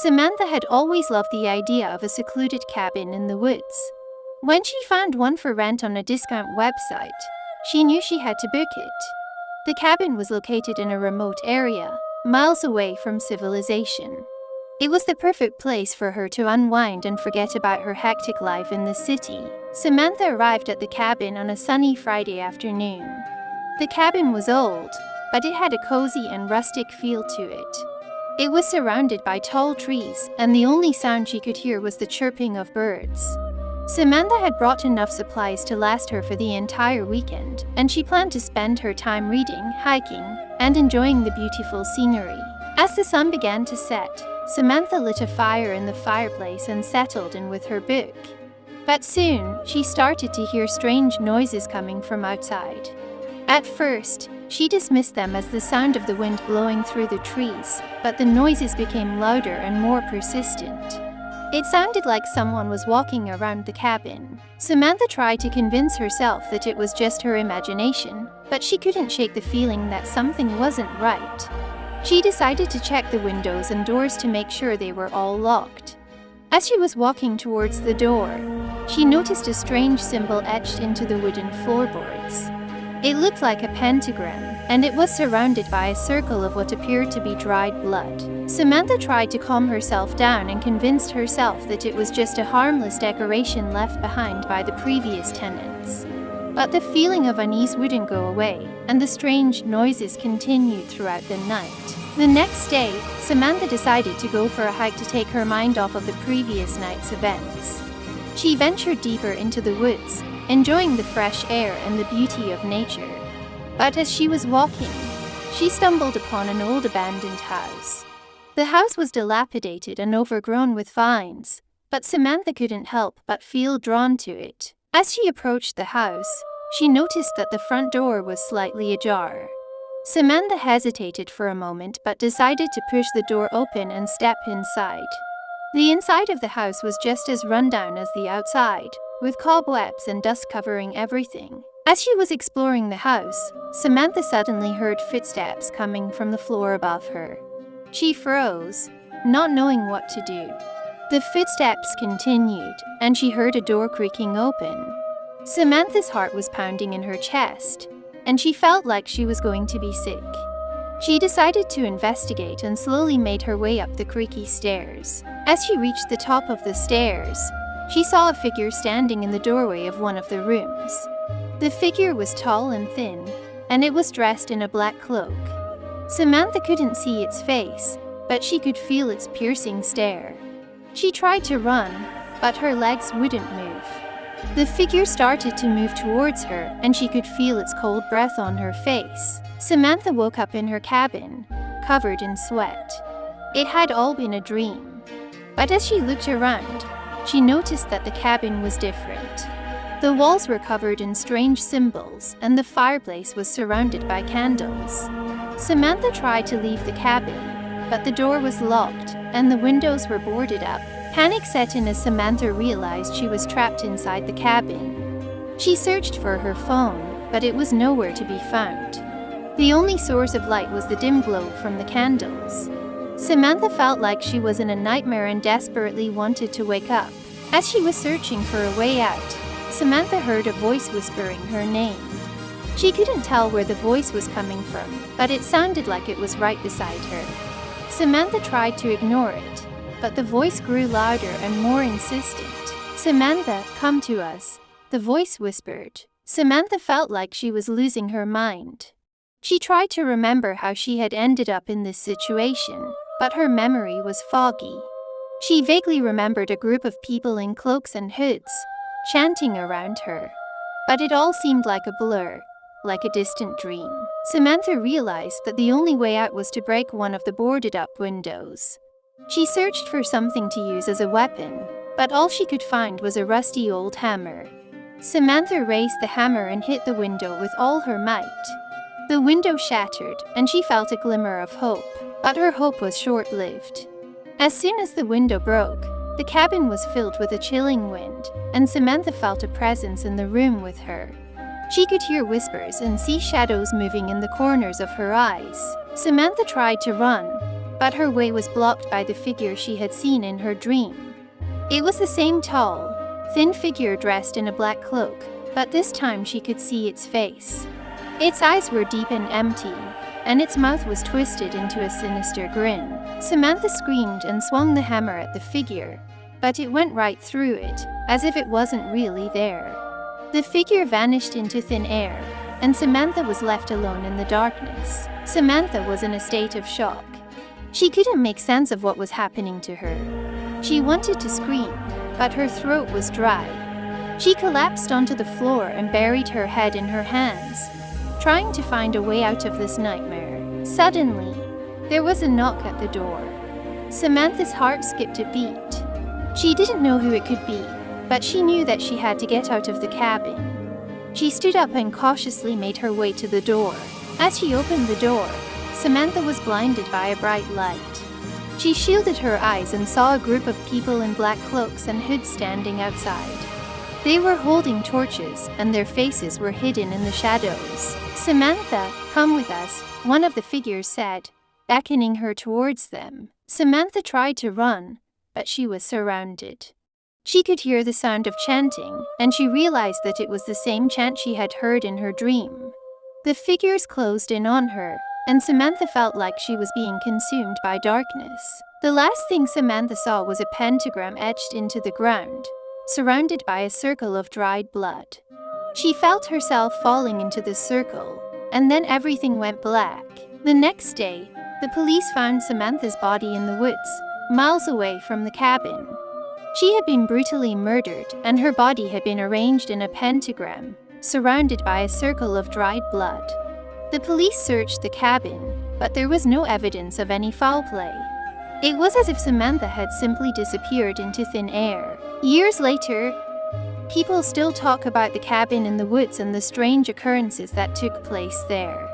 Samantha had always loved the idea of a secluded cabin in the woods. When she found one for rent on a discount website, she knew she had to book it. The cabin was located in a remote area, miles away from civilization. It was the perfect place for her to unwind and forget about her hectic life in the city. Samantha arrived at the cabin on a sunny Friday afternoon. The cabin was old, but it had a cozy and rustic feel to it. It was surrounded by tall trees, and the only sound she could hear was the chirping of birds. Samantha had brought enough supplies to last her for the entire weekend, and she planned to spend her time reading, hiking, and enjoying the beautiful scenery. As the sun began to set, Samantha lit a fire in the fireplace and settled in with her book. But soon, she started to hear strange noises coming from outside. At first, she dismissed them as the sound of the wind blowing through the trees, but the noises became louder and more persistent. It sounded like someone was walking around the cabin. Samantha tried to convince herself that it was just her imagination, but she couldn't shake the feeling that something wasn't right. She decided to check the windows and doors to make sure they were all locked. As she was walking towards the door, she noticed a strange symbol etched into the wooden floorboards. It looked like a pentagram, and it was surrounded by a circle of what appeared to be dried blood. Samantha tried to calm herself down and convinced herself that it was just a harmless decoration left behind by the previous tenants. But the feeling of unease wouldn't go away, and the strange noises continued throughout the night. The next day, Samantha decided to go for a hike to take her mind off of the previous night's events. She ventured deeper into the woods, enjoying the fresh air and the beauty of nature. But as she was walking, she stumbled upon an old abandoned house. The house was dilapidated and overgrown with vines, but Samantha couldn't help but feel drawn to it. As she approached the house, she noticed that the front door was slightly ajar. Samantha hesitated for a moment but decided to push the door open and step inside. The inside of the house was just as rundown as the outside, with cobwebs and dust covering everything. As she was exploring the house, Samantha suddenly heard footsteps coming from the floor above her. She froze, not knowing what to do. The footsteps continued, and she heard a door creaking open. Samantha's heart was pounding in her chest, and she felt like she was going to be sick. She decided to investigate and slowly made her way up the creaky stairs. As she reached the top of the stairs, she saw a figure standing in the doorway of one of the rooms. The figure was tall and thin, and it was dressed in a black cloak. Samantha couldn't see its face, but she could feel its piercing stare. She tried to run, but her legs wouldn't move. The figure started to move towards her, and she could feel its cold breath on her face. Samantha woke up in her cabin, covered in sweat. It had all been a dream. But as she looked around, she noticed that the cabin was different. The walls were covered in strange symbols, and the fireplace was surrounded by candles. Samantha tried to leave the cabin, but the door was locked, and the windows were boarded up. Panic set in as Samantha realized she was trapped inside the cabin. She searched for her phone, but it was nowhere to be found. The only source of light was the dim glow from the candles. Samantha felt like she was in a nightmare and desperately wanted to wake up. As she was searching for a way out, Samantha heard a voice whispering her name. She couldn't tell where the voice was coming from, but it sounded like it was right beside her. Samantha tried to ignore it, but the voice grew louder and more insistent. "Samantha, come to us," the voice whispered. Samantha felt like she was losing her mind. She tried to remember how she had ended up in this situation, but her memory was foggy. She vaguely remembered a group of people in cloaks and hoods, chanting around her. But it all seemed like a blur, like a distant dream. Samantha realized that the only way out was to break one of the boarded-up windows. She searched for something to use as a weapon, but all she could find was a rusty old hammer. Samantha raised the hammer and hit the window with all her might. The window shattered, and she felt a glimmer of hope, but her hope was short-lived. As soon as the window broke, the cabin was filled with a chilling wind, and Samantha felt a presence in the room with her. She could hear whispers and see shadows moving in the corners of her eyes. Samantha tried to run, but her way was blocked by the figure she had seen in her dream. It was the same tall, thin figure dressed in a black cloak, but this time she could see its face. Its eyes were deep and empty, and its mouth was twisted into a sinister grin. Samantha screamed and swung the hammer at the figure, but it went right through it, as if it wasn't really there. The figure vanished into thin air, and Samantha was left alone in the darkness. Samantha was in a state of shock. She couldn't make sense of what was happening to her. She wanted to scream, but her throat was dry. She collapsed onto the floor and buried her head in her hands, trying to find a way out of this nightmare. Suddenly, there was a knock at the door. Samantha's heart skipped a beat. She didn't know who it could be, but she knew that she had to get out of the cabin. She stood up and cautiously made her way to the door. As she opened the door, Samantha was blinded by a bright light. She shielded her eyes and saw a group of people in black cloaks and hoods standing outside. They were holding torches, and their faces were hidden in the shadows. "Samantha, come with us," one of the figures said, beckoning her towards them. Samantha tried to run, but she was surrounded. She could hear the sound of chanting, and she realized that it was the same chant she had heard in her dream. The figures closed in on her, and Samantha felt like she was being consumed by darkness. The last thing Samantha saw was a pentagram etched into the ground, surrounded by a circle of dried blood. She felt herself falling into the circle, and then everything went black. The next day, the police found Samantha's body in the woods, miles away from the cabin. She had been brutally murdered, and her body had been arranged in a pentagram, surrounded by a circle of dried blood. The police searched the cabin, but there was no evidence of any foul play. It was as if Samantha had simply disappeared into thin air. Years later, people still talk about the cabin in the woods and the strange occurrences that took place there.